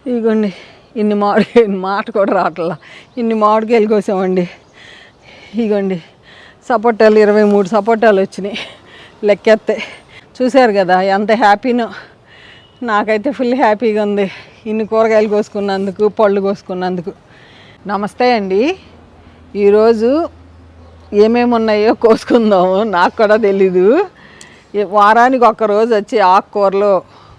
ఇదిగోండి ఇన్ని మాట కూడా రావట్లా. ఇన్ని మామిడికాయలు కోసామండి. ఇదిగోండి సపోటాలు 23 సపోటాలు వచ్చినాయి లెక్కెత్తే. చూశారు కదా ఎంత హ్యాపీనో. నాకైతే ఫుల్ హ్యాపీగా ఉంది ఇన్ని కూరగాయలు కోసుకున్నందుకు, పళ్ళు కోసుకున్నందుకు. నమస్తే అండి. ఈరోజు ఏమేమి ఉన్నాయో కోసుకుందాము. నాకు కూడా తెలీదు. వారానికి ఒక్కరోజు వచ్చి ఆకుకూరలు,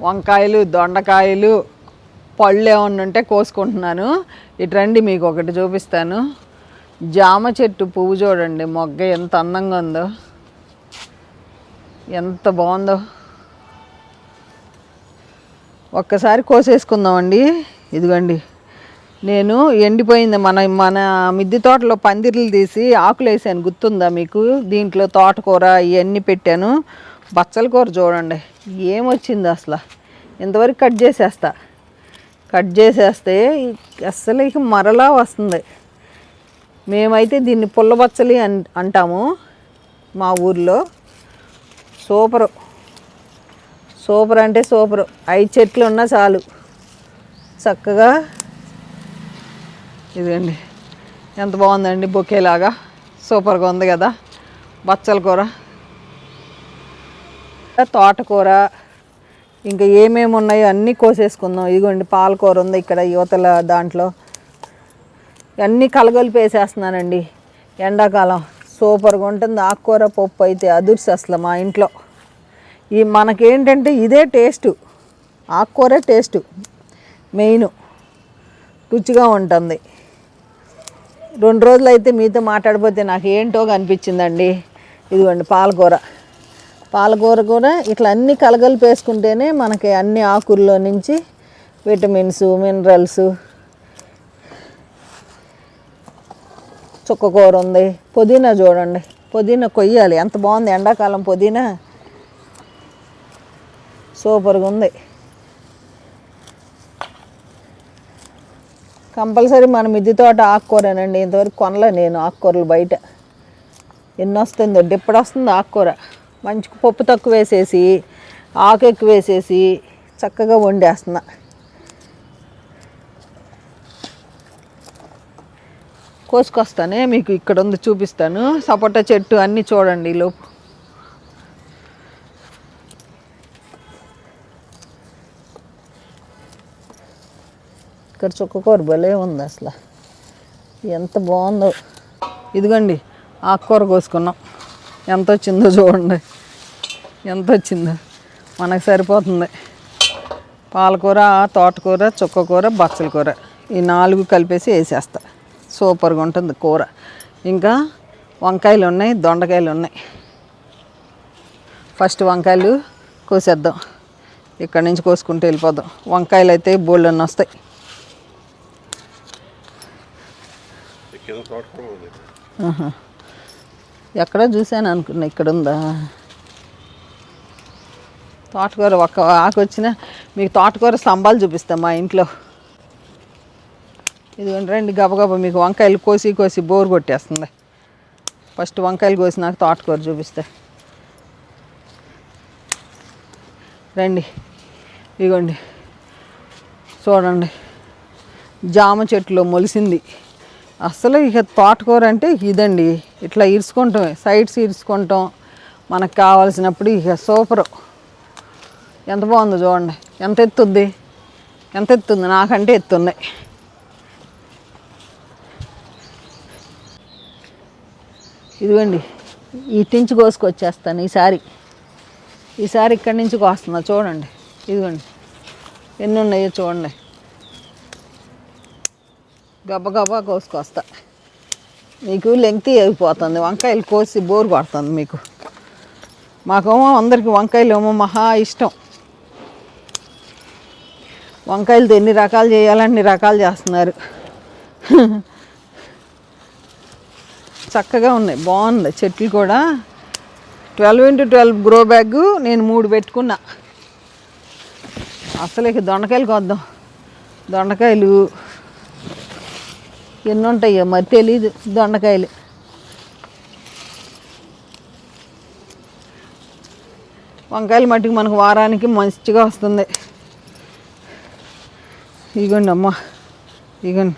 వంకాయలు, దొండకాయలు, పళ్ళు ఏమన్నా ఉంటే కోసుకుంటున్నాను. ఇటు రండి మీకు ఒకటి చూపిస్తాను. జామ చెట్టు పువ్వు చూడండి, మొగ్గ ఎంత అందంగా ఉందో, ఎంత బాగుందో. ఒక్కసారి కోసేసుకుందామండి. ఇదిగోండి నేను ఎండిపోయింది మన మిద్దె తోటలో పందిర్లు తీసి ఆకులు వేసాను, గుర్తుందా మీకు? దీంట్లో తోటకూర ఇవన్నీ పెట్టాను. బచ్చల కూర చూడండి ఏమొచ్చింది అసలు. ఇంతవరకు కట్ చేసేస్తే అస్సలు ఇక మరలా వస్తుంది. మేమైతే దీన్ని పుల్ల బచ్చలి అంటాము మా ఊర్లో. సూపర్ అంటే సూపర్. 5 చెట్లు ఉన్నా చాలు చక్కగా. ఇదండి ఎంత బాగుందండి, బొకేలాగా సూపర్గా ఉంది కదా బచ్చల కూర. తోటకూర ఇంకా ఏమేమి ఉన్నాయో అన్నీ కోసేసుకుందాం. ఇదిగోండి పాలకూర ఉంది ఇక్కడ యువతల దాంట్లో. అన్నీ కలగలిపి వేసేస్తున్నానండి. ఎండాకాలం సూపర్గా ఉంటుంది. ఆకుకూర పప్పు అయితే అదుర్స్ అసలు మా ఇంట్లో. మనకేంటంటే ఇదే టేస్టు, ఆకుకూర టేస్టు మెయిన్, రుచిగా ఉంటుంది. 2 రోజులు అయితే మీతో మాట్లాడిపోతే నాకు ఏంటో అనిపించిందండి. ఇదిగోండి పాలకూర కూడా ఇట్లా అన్నీ కలగలిపి వేసుకుంటేనే మనకి అన్ని ఆకుల్లో నుంచి విటమిన్స్, మినరల్స్. చుక్కకూర ఉంది. పుదీనా చూడండి, పుదీనా కొయ్యాలి, ఎంత బాగుంది ఎండాకాలం పుదీనా, సూపర్గా ఉంది. కంపల్సరీ మన మిద్దె తోట ఆకుకూరేనండి. ఇంతవరకు కొనలే నేను ఆకుకూరలు బయట. ఎన్ని వస్తుందో, డిప్పుడు వస్తుంది ఆకుకూర. మంచి పప్పు తక్కువ వేసేసి ఆకు ఎక్కువ వేసేసి చక్కగా వండేస్తున్నా. కోసుకొస్తానే మీకు ఇక్కడ ఉంది చూపిస్తాను. సపోటా చెట్టు అన్నీ చూడండి. లోపు ఇక్కడ చుక్కకూర భలే ఉంది అసలు, ఎంత బాగుందో. ఇదిగోండి ఆకుకూర కోసుకున్నాం. ఎంత వచ్చిందో చూడండి, ఎంత వచ్చిందో. మనకు సరిపోతుంది. పాలకూర, తోటకూర, చుక్కకూర, బచ్చల కూర ఈ 4 కలిపేసి వేసేస్తా. సూపర్గా ఉంటుంది కూర. ఇంకా వంకాయలు ఉన్నాయి, దొండకాయలు ఉన్నాయి. ఫస్ట్ వంకాయలు కోసేద్దాం. ఇక్కడి నుంచి కోసుకుంటూ వెళ్ళిపోదాం. వంకాయలు అయితే బోళ్ళన్నీ వస్తాయి. ఎక్కడ చూశాను అనుకున్నా, ఇక్కడ ఉందా తోటకూర. ఒక్క ఆకు వచ్చినా మీకు తోటకూర స్తంభాలు చూపిస్తాం మా ఇంట్లో. ఇదిగోండి రండి గబగబా. మీకు వంకాయలు కోసి బోరు కొట్టేస్తుంది. ఫస్ట్ వంకాయలు కోసి నాకు తోటకూర చూపిస్తే రండి. ఇదిగోండి చూడండి, జామ చెట్టులో మొలిసింది. అసలు ఇక తోటకూర అంటే ఇదండి, ఇట్లా ఇరుచుకుంటాం, సైడ్స్ ఇరుచుకుంటాం మనకు కావాల్సినప్పుడు. ఇక సూపరు. ఎంత బాగుందో చూడండి. ఎంత ఎత్తుంది, నాకంటే ఎత్తున్నాయి. ఇదిగోండి ఇట్టించి కోసుకొచ్చేస్తాను ఈసారి ఇక్కడి నుంచి కోస్తున్నా. చూడండి ఇదిగోండి ఎన్ని ఉన్నాయో చూడండి. గబగబా కోసుకొస్తా. మీకు లెంగ్తీ అయిపోతుంది, వంకాయలు కోసి బోరు కొడుతుంది మీకు. మాకేమో అందరికీ వంకాయలు ఏమో మహా ఇష్టం. వంకాయలతో ఎన్ని రకాలు చేయాలని రకాలు చేస్తున్నారు. చక్కగా ఉన్నాయి, బాగుంది చెట్లు కూడా. 12x12 గ్రో బ్యాగ్ నేను 3 పెట్టుకున్నా. అసలు ఇక దొండకాయలు కొద్దాం. దొండకాయలు ఎన్ని ఉంటాయో మరి తెలీదు. దొండకాయలు వంకాయలు మట్టుకు మనకు వారానికి మంచిగా వస్తుంది. ఇగోండి అమ్మ, ఇగోండి.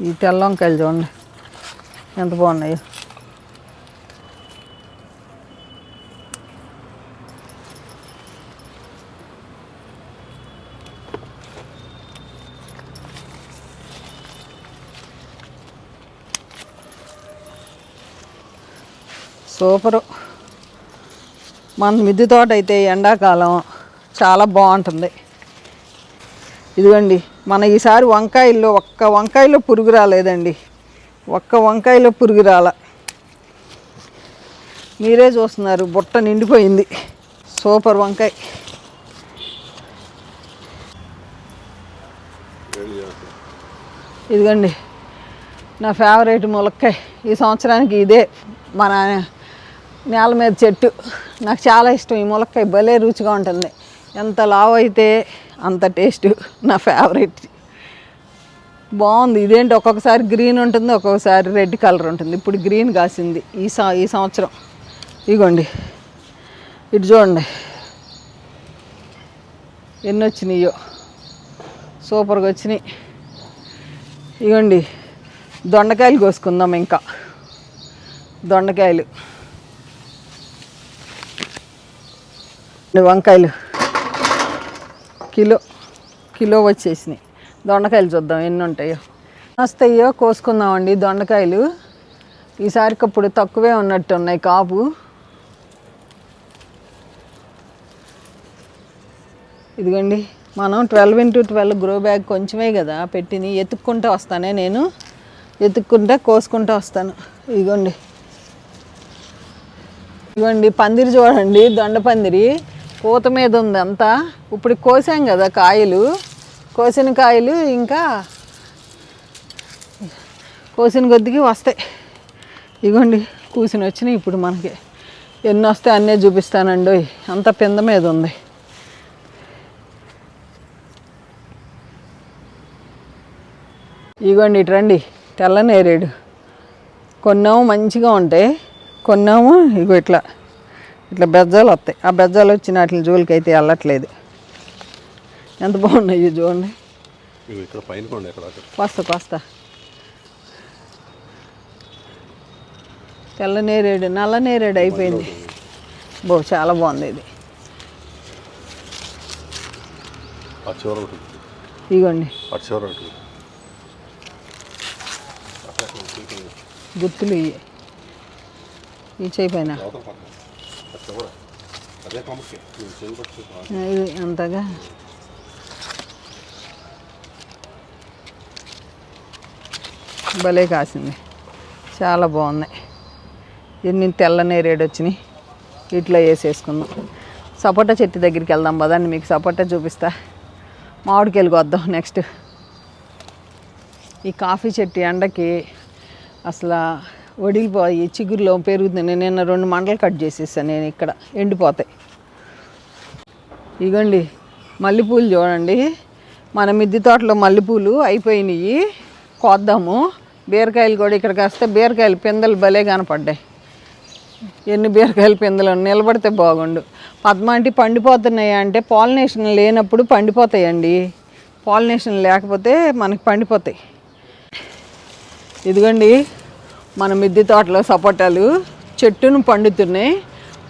ఈ తెల్ల వంకాయలు చూడండి ఎంత బాగున్నాయో. సూపరు. మన మిద్దె తోట అయితే ఎండాకాలం చాలా బాగుంటుంది. ఇదిగోండి, మన ఈసారి వంకాయల్లో ఒక్క వంకాయలో పురుగు రాలేదండి. ఒక్క వంకాయలో పురుగు రాల. మీరే చూస్తున్నారు, బుట్ట నిండిపోయింది. సూపర్ వంకాయ. ఇదిగోండి నా ఫేవరెట్ ములక్కాయ. ఈ సంవత్సరానికి ఇదే మన నేల మీద చెట్టు. నాకు చాలా ఇష్టం ఈ ములక్కాయ, భలే రుచిగా ఉంటుంది. ఎంత లావు అయితే అంత టేస్ట్. నా ఫేవరెట్. బాగుంది. ఇదేంటి ఒక్కొక్కసారి గ్రీన్ ఉంటుంది, ఒక్కొక్కసారి రెడ్ కలర్ ఉంటుంది. ఇప్పుడు గ్రీన్ కాసింది ఈ సంవత్సరం. ఇగోండి ఇటు చూడండి ఎన్ని వచ్చినాయో, సూపర్గా వచ్చినాయి. ఇగోండి దొండకాయలు కోసుకుందాం. ఇంకా దొండకాయలు, వంకాయలు కిలో వచ్చేసినాయి. దొండకాయలు చూద్దాం ఎన్ని ఉంటాయో. వస్తాయో కోసుకుందామండి దొండకాయలు. ఈసారికి అప్పుడు తక్కువే ఉన్నట్టు ఉన్నాయి కాపు. ఇదిగోండి మనం 12x12 గ్రో బ్యాగ్ కొంచెమే కదా పెట్టింది. ఎత్తుక్కుంటూ వస్తానే నేను, ఎత్తుక్కుంటా కోసుకుంటూ వస్తాను. ఇదిగోండి పందిరి చూడండి, దొండ పందిరి పూత మీద ఉంది అంతా. ఇప్పుడు కోసాం కదా కాయలు, కోసిన కాయలు ఇంకా కోసిన కొద్దికి వస్తాయి. ఇగోండి కూసిన వచ్చినాయి. ఇప్పుడు మనకి ఎన్ని వస్తాయి అన్నీ చూపిస్తానండి. అంత పింద మీద ఉంది. ఇగోండి ఇటు రండి, తెల్ల నేరేడు. కొన్నేమో మంచిగా ఉంటాయి, కొన్నేమో ఇగో ఇట్లా బెజ్జాలు వస్తాయి. ఆ బెజ్జాలు వచ్చిన వాటి జోలికి అయితే వెళ్ళట్లేదు. ఎంత బాగున్నాయి చూడండి. కోస్తా తెల్ల నేరేడు, నల్ల నేరేడు అయిపోయింది. చాలా బాగుంది ఇది. ఇగోండి గుత్తులు ఇవి ఈ చేయిపోయినా ఇది అంతగా భలే కాసింది, చాలా బాగున్నాయి. ఎన్ని తెల్ల నేరేడు వచ్చినాయి. ఇట్లా వేసేసుకుందాం. సపోటా చెట్టు దగ్గరికి వెళ్దాం పదండి, మీకు సపోటా చూపిస్తా. మామిడికాయలు కొద్దాం నెక్స్ట్. ఈ కాఫీ చెట్టు ఎండకి అసలు వడిలిపోయి చిగురులో పెరుగుతుంది. నిన్న 2 మండలు కట్ చేసేసాను నేను, ఇక్కడ ఎండిపోతాయి. ఇగోండి మల్లెపూలు చూడండి, మన మిద్దె తోటలో మల్లెపూలు అయిపోయినాయి, కోద్దాము. బీరకాయలు కూడా ఇక్కడికి వస్తే బీరకాయలు పిందెలు భలే కనపడ్డాయి. ఎన్ని బీరకాయలు పిందెలు నిలబడితే బాగుండు. పద్మాంటి పండిపోతున్నాయి అంటే పాలినేషన్ లేనప్పుడు పండిపోతాయండి. పాలినేషన్ లేకపోతే మనకి పండిపోతాయి. ఇదిగోండి మన మిద్దె తోటలో సపోటాలు చెట్టును పండుతున్నాయి.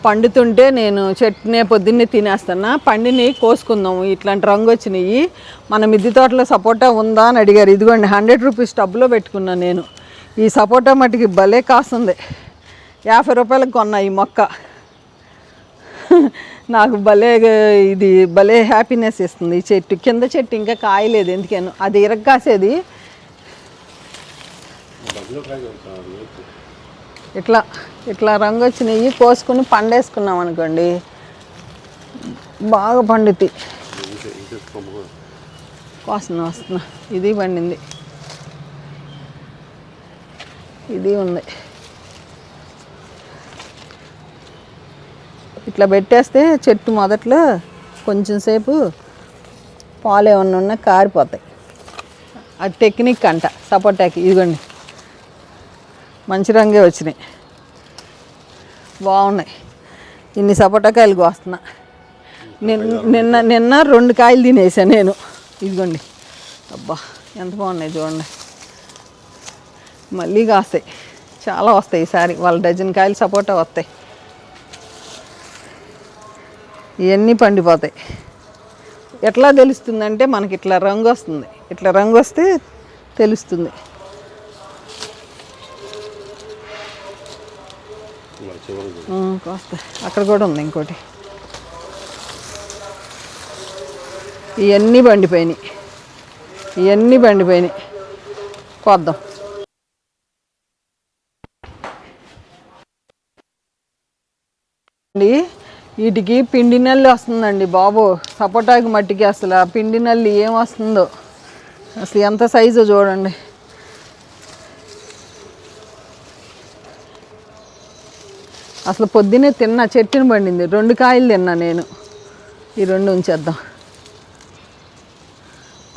పండుతుంటే నేను చెట్టునే పొద్దున్నే తినేస్తున్నా. పండిని కోసుకుందాము. ఇట్లాంటి రంగు వచ్చినాయి. మన మిద్దె తోటలో సపోటా ఉందా అని అడిగారు. ఇదిగోండి 100 రూపీస్ టబ్లో పెట్టుకున్నాను నేను. ఈ సపోటా మట్టికి భలే కాస్తుంది. 50 రూపాయలకు కొన్నా ఈ మొక్క. నాకు భలే హ్యాపీనెస్ ఇస్తుంది ఈ చెట్టు. కింద చెట్టు ఇంకా కాయలేదు ఎందుకేనో, అది ఇరగ్గాసేది. ఇట్లా రంగు వచ్చినాయి. కోసుకుని పండేసుకున్నాం అనుకోండి బాగా పండుతాయి. వస్తున్నా. ఇది పండింది, ఇది ఉంది. ఇట్లా పెట్టేస్తే చెట్టు మొదట్లో కొంచెం సేపు పాలు ఏమన్నా ఉన్నా కారిపోతాయి. అది టెక్నిక్ అంట సపోటాకి. ఇదిగోండి మంచి రంగే వచ్చినాయి, బాగున్నాయి. ఇన్ని సపోటాకాయలు కోస్తున్నా. నిన్న నిన్న 2 కాయలు తినేసాను నేను. ఇదిగోండి, అబ్బా ఎంత బాగున్నాయి చూడండి. మళ్ళీ కాస్తాయి, చాలా వస్తాయి ఈసారి. వాళ్ళ డజన్ కాయలు సపోటా వస్తాయి. ఇవన్నీ పండిపోతాయి. ఎట్లా తెలుస్తుందంటే మనకి ఇట్లా రంగు వస్తుంది. ఇట్లా రంగు వస్తే తెలుస్తుంది. కాస్త అక్కడ కూడా ఉంది ఇంకోటి. ఇవన్నీ పండిపోయినాయి, ఇవన్నీ పండిపోయినాయి. కొద్దాం. వీటికి పిండి నల్లి వస్తుందండి బాబు. సపోటాకి మట్టికి అసలు ఆ పిండి నల్లి ఏం వస్తుందో. అసలు ఎంత సైజు చూడండి. అసలు పొద్దున్నే తిన్నా, చెట్టుని పండింది. 2 కాయలు తిన్నా నేను. ఈ 2 ఉంచేద్దాం,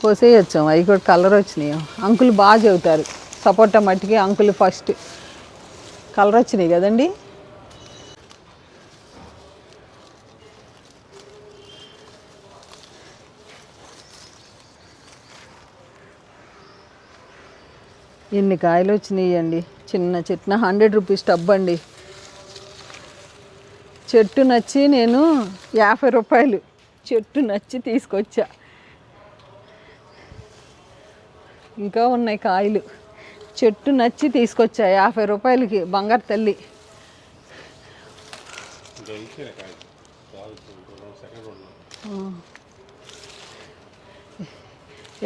కోసేయచ్చాం. అవి కూడా కలర్ వచ్చినాయి. అంకులు బాగా చెబుతారు సపోటా మట్టికి. అంకులు ఫస్ట్ కలర్ వచ్చినాయి కదండి. ఎన్ని కాయలు వచ్చినాయి అండి. చిన్న చెట్టున 100 రూపీస్ టబ్ అండి. చెట్టు నచ్చి నేను 50 రూపాయలు చెట్టు నచ్చి తీసుకొచ్చా. ఇంకా ఉన్నాయి కాయలు. చెట్టు నచ్చి తీసుకొచ్చా 50 రూపాయలకి. బంగారు తల్లి.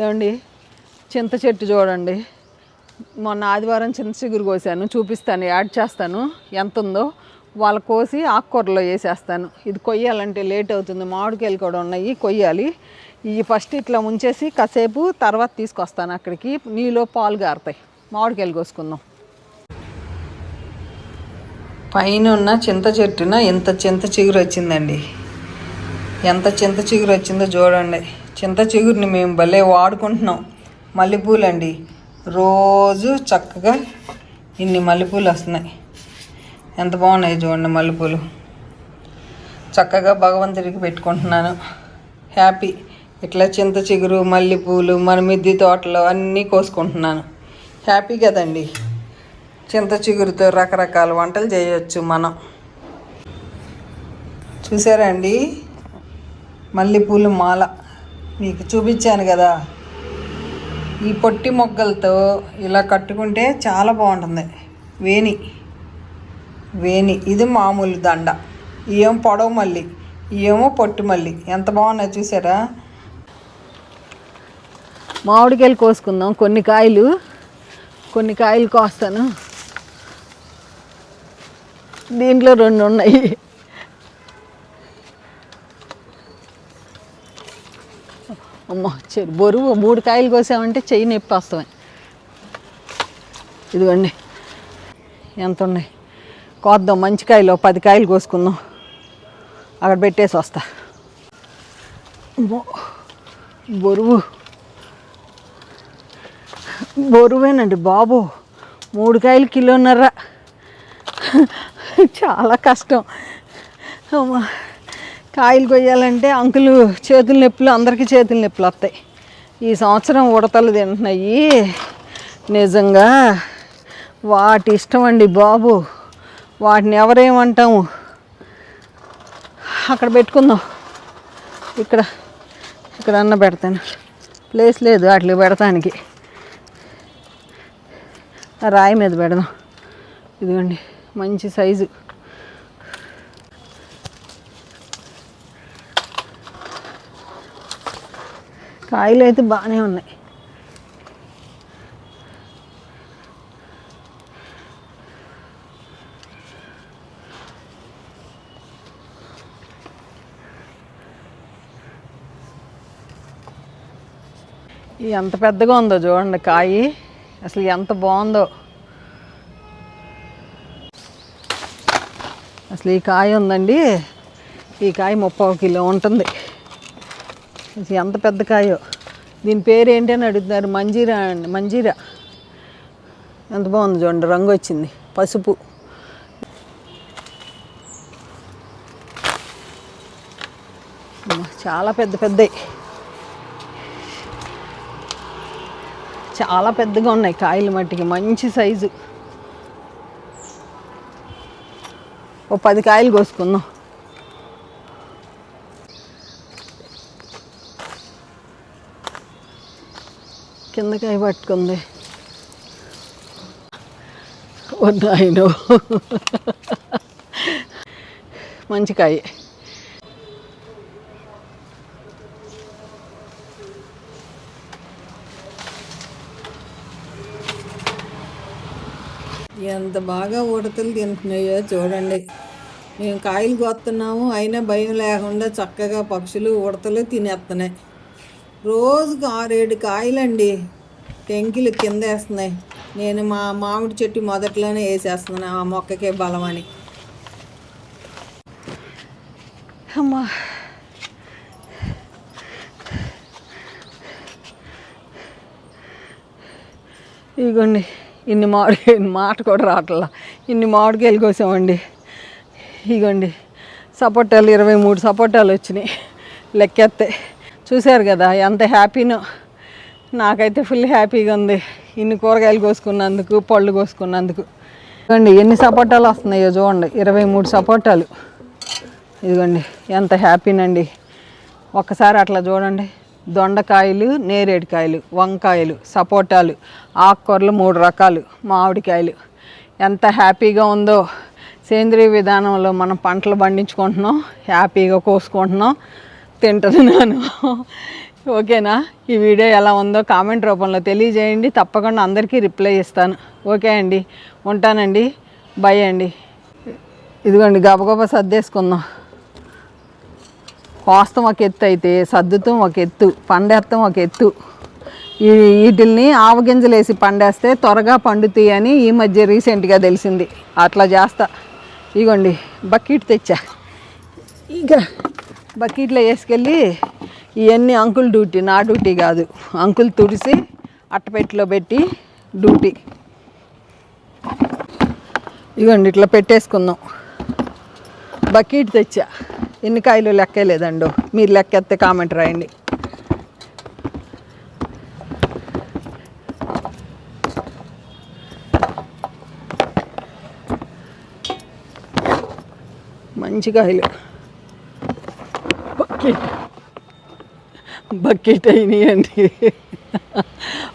ఏమండి, చింత చెట్టు చూడండి. మొన్న ఆదివారం చింత చిగురు కోసాను, చూపిస్తాను, యాడ్ చేస్తాను ఎంత ఉందో. వాళ్ళ కోసి ఆకుకూరలో వేసేస్తాను. ఇది కొయ్యాలంటే లేట్ అవుతుంది. మామిడికాయలు కూడా ఉన్నాయి, కొయ్యాలి. ఇవి ఫస్ట్ ఇట్లా ముంచేసి కాసేపు తర్వాత తీసుకొస్తాను అక్కడికి. నీలో పాలు గారుతాయి. మామిడికాయలు కోసుకుందాం. పైన ఉన్న చింత చెట్టున ఎంత చింత చిగురు వచ్చిందండి. ఎంత చింత చిగురు వచ్చిందో చూడండి. చింత చిగురిని మేము భలే వాడుకుంటున్నాం. మల్లెపూలండి, రోజు చక్కగా ఇన్ని మల్లెపూలు వస్తున్నాయి. ఎంత బాగున్నాయి చూడండి మల్లెపూలు. చక్కగా భగవంతుడికి పెట్టుకుంటున్నాను. హ్యాపీ. ఇట్లా చింత చిగురు, మల్లెపూలు మన మిద్దె తోటలో అన్నీ కోసుకుంటున్నాను. హ్యాపీ కదండి. చింత చిగురుతో రకరకాల వంటలు చేయొచ్చు మనం. చూసారా అండి, మల్లెపూలు మాల మీకు చూపించాను కదా. ఈ పొట్టి మొగ్గలతో ఇలా కట్టుకుంటే చాలా బాగుంటుంది. వేణి వేణి ఇది మామూలు దండ. ఇవేమో పొడవు మల్లి, ఇవేమో పొట్టి మల్లి. ఎంత బాగున్నాయి చూసారా. మామిడికాయలు కోసుకుందాం. కొన్ని కాయలు కోస్తాను. దీంట్లో 2 ఉన్నాయి. అమ్మో, బరువు 3 కాయలు కోసామంటే చెయ్యి నొప్పి వస్తాయి. ఇదిగోండి ఎంత ఉన్నాయి. కోద్దాం. మంచి కాయలు 10 కాయలు కోసుకుందాం. అక్కడ పెట్టేసి వస్తా. బరువేనండి బాబు. 3 కాయలు 1.5 కిలో. చాలా కష్టం. కాయలు కొయ్యాలంటే అంకులు చేతుల నొప్పులు, అందరికీ చేతుల నొప్పులు వస్తాయి. ఈ సంవత్సరం ఉడతలు తింటున్నాయి. నిజంగా వాటి ఇష్టం అండి బాబు. వాటిని ఎవరేమంటాము. అక్కడ పెట్టుకుందాం. ఇక్కడ అన్న పెడతాను. ప్లేస్ లేదు వాటికి పెడతానికి. రాయి మీద పెడదాం. ఇదిగోండి మంచి సైజు. కాయలు అయితే బాగానే ఉన్నాయి. ఎంత పెద్దగా ఉందో చూడండి కాయ. అసలు ఎంత బాగుందో. అసలు ఈ కాయ ఉందండి, ఈ కాయ 30 కిలో ఉంటుంది. ఎంత పెద్ద కాయో. దీని పేరు ఏంటి అని అడుగుతున్నారు. మంజీరా అండి, మంజీరా. ఎంత బాగుంది చూడండి, రంగు వచ్చింది పసుపు. చాలా పెద్ద పెద్దవి, చాలా పెద్దగా ఉన్నాయి కాయలు మట్టికి, మంచి సైజు. ఓ 10 కాయలు కోసుకుందాం. కింద కాయ పట్టుకుంది. వద్దాయినో మంచి కాయ. ఎంత బాగా ఉడతలు తింటున్నాయో చూడండి. మేము కాయలు కోస్తున్నాము, అయినా భయం లేకుండా చక్కగా పక్షులు ఉడతలు తినేస్తున్నాయి. రోజుకు 6-7 కాయలండి టెంకిలు కింద వేస్తున్నాయి. నేను మా మామిడి చెట్టు మొదట్లోనే వేసేస్తున్నాను, ఆ మొక్కకే బలమని. అమ్మా ఇదిగోండి, ఇన్ని మాట కూడా రావట్లా, ఇన్ని మామిడికాయలు కోసామండి. ఇదిగోండి సపోటాలు 23 సపోటాలు వచ్చినాయి లెక్కెత్తే. చూశారు కదా ఎంత హ్యాపీనో. నాకైతే ఫుల్ హ్యాపీగా ఉంది ఇన్ని కూరగాయలు కోసుకున్నందుకు, పళ్ళు కోసుకున్నందుకు. ఇదిగోండి ఎన్ని సపోటాలు వస్తున్నాయో చూడండి, 23 సపోటాలు. ఇదిగోండి ఎంత హ్యాపీనండి. ఒక్కసారి అట్లా చూడండి. దొండకాయలు, నేరేడుకాయలు, వంకాయలు, సపోటాలు, ఆకుకూరలు 3 రకాలు, మామిడికాయలు. ఎంత హ్యాపీగా ఉందో. సేంద్రీయ విధానంలో మనం పంటలు పండించుకుంటున్నాం, హ్యాపీగా కోసుకుంటున్నాం, తింటున్నాను. ఓకేనా? ఈ వీడియో ఎలా ఉందో కామెంట్ రూపంలో తెలియజేయండి. తప్పకుండా అందరికీ రిప్లై ఇస్తాను. ఓకే అండి, ఉంటానండి. బాయ్ అండి. ఇదిగోండి గబగబా సర్దేసుకుందాం. కోస్తం ఒక ఎత్తు అయితే సర్దుతం ఒక ఎత్తు, పండేస్తాం ఒక ఎత్తు. వీటిల్ని ఆవగింజలు వేసి పండేస్తే త్వరగా పండుతాయి అని ఈ మధ్య రీసెంట్గా తెలిసింది. అట్లా చేస్తా. ఇగోండి బకెట్ తెచ్చా. ఇక బకెట్లో వేసుకెళ్ళి ఇవన్నీ అంకుల్ డ్యూటీ, నా డ్యూటీ కాదు. అంకుల్ తుడిసి అట్టపెట్టిలో పెట్టి డ్యూటీ. ఇగోండి ఇట్లా పెట్టేసుకుందాం. బకెట్ తెచ్చా. ఎన్ని కాయలు లెక్కలేదండో, మీరు లెక్కెత్తే కామెంట్ రాయండి. మంచి కాయలు. బకెట్ అయినాయండి.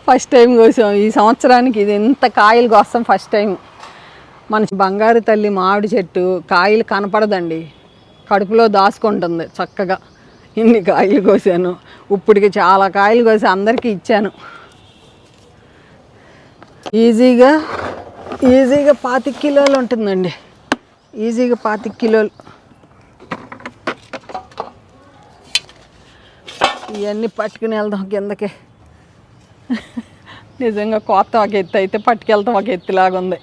ఫస్ట్ టైం కోసాం ఈ సంవత్సరానికి. ఇది ఇంత కాయలు కోసం ఫస్ట్ టైం. మన బంగారు తల్లి మామిడి చెట్టు కాయలు కనపడదండి, కడుపులో దాచుకుంటుంది చక్కగా. ఇన్ని కాయలు కోసాను. ఇప్పటికి చాలా కాయలు కోసి అందరికీ ఇచ్చాను. ఈజీగా 25 కిలోలు ఉంటుందండి. ఈజీగా 25 కిలోలు. ఇవన్నీ పట్టుకుని వెళ్దాం కిందకి. నిజంగా కొత్త ఒక ఎత్తు అయితే పట్టుకెళ్తాం ఒక ఎత్తులాగా ఉంది.